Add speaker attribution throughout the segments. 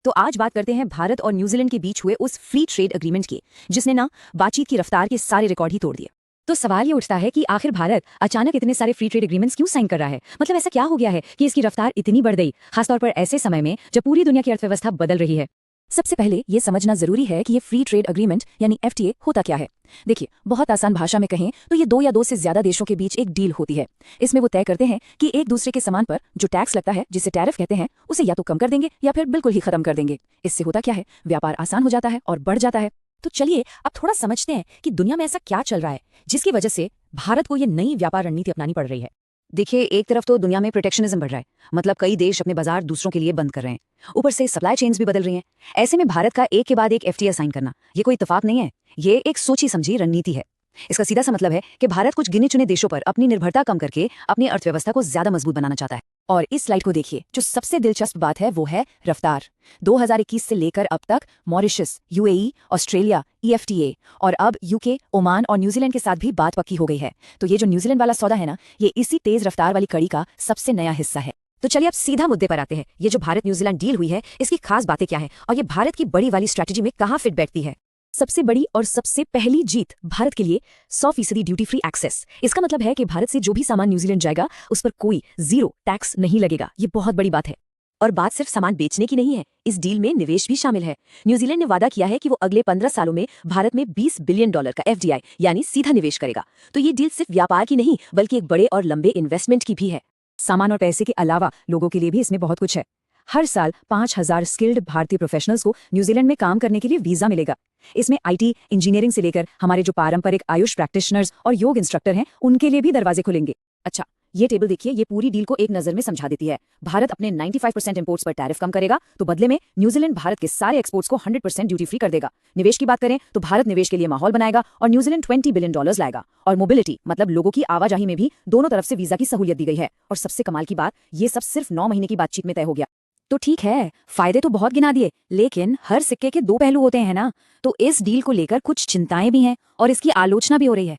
Speaker 1: तो आज बात करते हैं भारत और न्यूजीलैंड के बीच हुए उस फ्री ट्रेड एग्रीमेंट की, जिसने ना बातचीत की रफ्तार के सारे रिकॉर्ड ही तोड़ दिए। तो सवाल ये उठता है कि आखिर भारत अचानक इतने सारे फ्री ट्रेड एग्रीमेंट्स क्यों साइन कर रहा है। मतलब ऐसा क्या हो गया है कि इसकी रफ्तार इतनी बढ़ गई, खासतौर पर ऐसे समय में जब पूरी दुनिया की अर्थव्यवस्था बदल रही है। सबसे पहले ये समझना जरूरी है कि ये फ्री ट्रेड एग्रीमेंट यानी एफटीए होता क्या है। देखिए, बहुत आसान भाषा में कहें तो ये दो या दो से ज्यादा देशों के बीच एक डील होती है। इसमें वो तय करते हैं कि एक दूसरे के सामान पर जो टैक्स लगता है, जिसे टैरिफ कहते हैं, उसे या तो कम कर देंगे या फिर बिल्कुल ही खत्म कर देंगे। इससे होता क्या है, व्यापार आसान हो जाता है और बढ़ जाता है। तो चलिए अब थोड़ा समझते हैं कि दुनिया में ऐसा क्या चल रहा है जिसकी वजह से भारत को ये नई व्यापार रणनीति अपनानी पड़ रही है। देखिए, एक तरफ तो दुनिया में प्रोटेक्शनिज्म बढ़ रहा है, मतलब कई देश अपने बाजार दूसरों के लिए बंद कर रहे हैं। ऊपर से सप्लाई चेन्स भी बदल रही हैं। ऐसे में भारत का एक के बाद एक एफटीए साइन करना ये कोई इत्तेफाक नहीं है, ये एक सोची समझी रणनीति है। इसका सीधा सा मतलब है कि भारत कुछ गिने चुने देशों पर अपनी निर्भरता कम करके अपनी अर्थव्यवस्था को ज्यादा मजबूत बनाना चाहता है। और इस स्लाइड को देखिए, जो सबसे दिलचस्प बात है वो है रफ्तार। 2021 से लेकर अब तक मॉरिशस, यूएई, ऑस्ट्रेलिया, ईएफटीए और अब यूके, ओमान और न्यूजीलैंड के साथ भी बात पक्की हो गई है। तो ये जो न्यूजीलैंड वाला सौदा है ना, ये इसी तेज रफ्तार वाली कड़ी का सबसे नया हिस्सा है। तो चलिए अब सीधा मुद्दे पर आते हैं। ये जो भारत न्यूजीलैंड डील हुई है, इसकी खास बातें क्या है और ये भारत की बड़ी वाली स्ट्रैटेजी में कहाँ फिट बैठती है। सबसे बड़ी और सबसे पहली जीत भारत के लिए 100% ड्यूटी फ्री एक्सेस। इसका मतलब है कि भारत से जो भी सामान न्यूजीलैंड जाएगा उस पर कोई जीरो टैक्स नहीं लगेगा। ये बहुत बड़ी बात है। और बात सिर्फ सामान बेचने की नहीं है, इस डील में निवेश भी शामिल है। न्यूजीलैंड ने वादा किया है कि वो अगले 15 सालों में भारत में $20 बिलियन का एफडीआई यानी सीधा निवेश करेगा। तो ये डील सिर्फ व्यापार की नहीं बल्कि एक बड़े और लंबे इन्वेस्टमेंट की भी है। सामान और पैसे के अलावा लोगों के लिए भी इसमें बहुत कुछ है। हर साल 5,000 स्किल्ड भारतीय प्रोफेशनल्स को न्यूजीलैंड में काम करने के लिए वीजा मिलेगा। इसमें आईटी, इंजीनियरिंग से लेकर हमारे जो पारंपरिक आयुष प्रैक्टिशनर्स और योग इंस्ट्रक्टर हैं, उनके लिए भी दरवाजे खुलेंगे। अच्छा, ये टेबल देखिए, ये पूरी डील को एक नजर में समझा देती है। भारत अपने 95% इंपोर्ट्स पर टैरिफ कम करेगा, तो बदले में न्यूजीलैंड भारत के सारे एक्सपोर्ट्स को 100% ड्यूटी फ्री कर देगा। निवेश की बात करें तो भारत निवेश के लिए माहौल बनाएगा और न्यूजीलैंड $20 बिलियन लाएगा। और मोबिलिटी मतलब लोगों की आवाजाही में भी दोनों तरफ से वीजा की सहूलियत दी गई है। और सबसे कमाल की बात, ये सब सिर्फ 9 महीने की बातचीत में तय हो गया। तो ठीक है, फायदे तो बहुत गिना दिए, लेकिन हर सिक्के के दो पहलू होते हैं ना। तो इस डील को लेकर कुछ चिंताएं भी हैं और इसकी आलोचना भी हो रही है।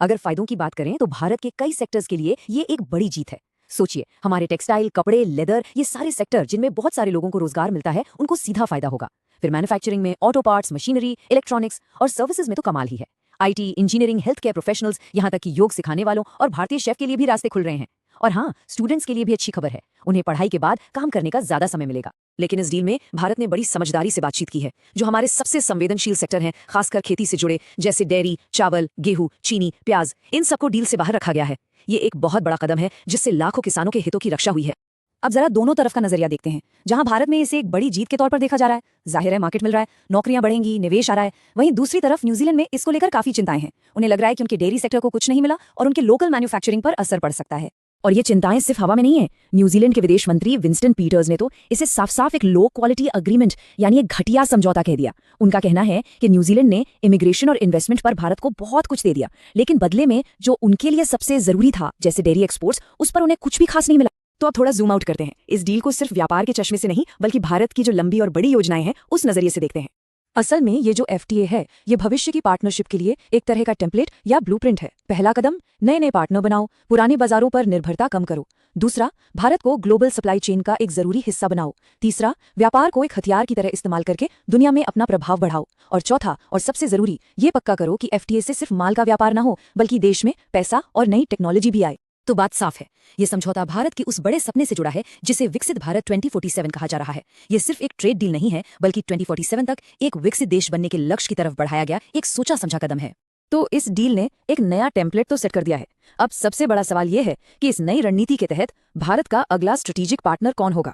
Speaker 1: अगर फायदों की बात करें तो भारत के कई सेक्टर्स के लिए ये एक बड़ी जीत है। सोचिए, हमारे टेक्सटाइल, कपड़े, लेदर, ये सारे सेक्टर जिनमें बहुत सारे लोगों को रोजगार मिलता है, उनको सीधा फायदा होगा। फिर मैन्युफैक्चरिंग में ऑटो पार्ट्स, मशीनरी, इलेक्ट्रॉनिक्स और सर्विसेज में तो कमाल ही है। IT, engineering, health care professionals, यहाँ तक कि योग सिखाने वालों और भारतीय शेफ के लिए भी रास्ते खुल रहे हैं। और हाँ, स्टूडेंट्स के लिए भी अच्छी खबर है, उन्हें पढ़ाई के बाद काम करने का ज्यादा समय मिलेगा। लेकिन इस डील में भारत ने बड़ी समझदारी से बातचीत की है। जो हमारे सबसे संवेदनशील सेक्टर हैं, खासकर खेती से जुड़े, जैसे डेयरी, चावल, गेहूं, चीनी, प्याज, इन सबको डील से बाहर रखा गया है। ये एक बहुत बड़ा कदम है जिससे लाखों किसानों के हितों की रक्षा हुई है। अब जरा दोनों तरफ का नजरिया देखते हैं। जहां भारत में इसे एक बड़ी जीत के तौर पर देखा जा रहा है, जाहिर है मार्केट मिल रहा है, नौकरियां बढ़ेंगी, निवेश आ रहा है। वहीं दूसरी तरफ न्यूजीलैंड में इसको लेकर काफी चिंताएं हैं। उन्हें लग रहा है कि उनके डेयरी सेक्टर को कुछ नहीं मिला और उनके लोकल मैन्युफैक्चरिंग पर असर पड़ सकता है। और ये चिंताएं सिर्फ हवा में नहीं है। न्यूजीलैंड के विदेश मंत्री विंस्टन पीटर्स ने तो इसे साफ साफ एक लो क्वालिटी अग्रीमेंट यानी एक घटिया समझौता कह दिया। उनका कहना है कि न्यूजीलैंड ने इमिग्रेशन और इन्वेस्टमेंट पर भारत को बहुत कुछ दे दिया, लेकिन बदले में जो उनके लिए सबसे जरूरी था, जैसे डेयरी एक्सपोर्ट्स, उस पर उन्हें कुछ भी खास नहीं मिला। तो अब थोड़ा जूम आउट करते हैं। इस डील को सिर्फ व्यापार के चश्मे से नहीं बल्कि भारत की जो लंबी और बड़ी योजनाएं हैं उस नजरिए से देखते हैं। असल में ये जो एफटीए है, ये भविष्य की पार्टनरशिप के लिए एक तरह का टेम्पलेट या ब्लूप्रिंट है। पहला कदम, नए नए पार्टनर बनाओ, पुराने बाजारों पर निर्भरता कम करो। दूसरा, भारत को ग्लोबल सप्लाई चेन का एक जरूरी हिस्सा बनाओ। तीसरा, व्यापार को एक हथियार की तरह इस्तेमाल करके दुनिया में अपना प्रभाव बढ़ाओ। और चौथा और सबसे जरूरी, ये पक्का करो कि एफटीए से सिर्फ माल का व्यापार ना हो बल्कि देश में पैसा और नई टेक्नोलॉजी भी आए। तो बात साफ है, ये समझौता भारत के उस बड़े सपने से जुड़ा है जिसे विकसित भारत 2047 कहा जा रहा है। ये सिर्फ एक ट्रेड डील नहीं है बल्कि 2047 तक एक विकसित देश बनने के लक्ष्य की तरफ बढ़ाया गया एक सोचा समझा कदम है। तो इस डील ने एक नया टेम्पलेट तो सेट कर दिया है। अब सबसे बड़ा सवाल यह है कि इस नई रणनीति के तहत भारत का अगला स्ट्रेटेजिक पार्टनर कौन होगा।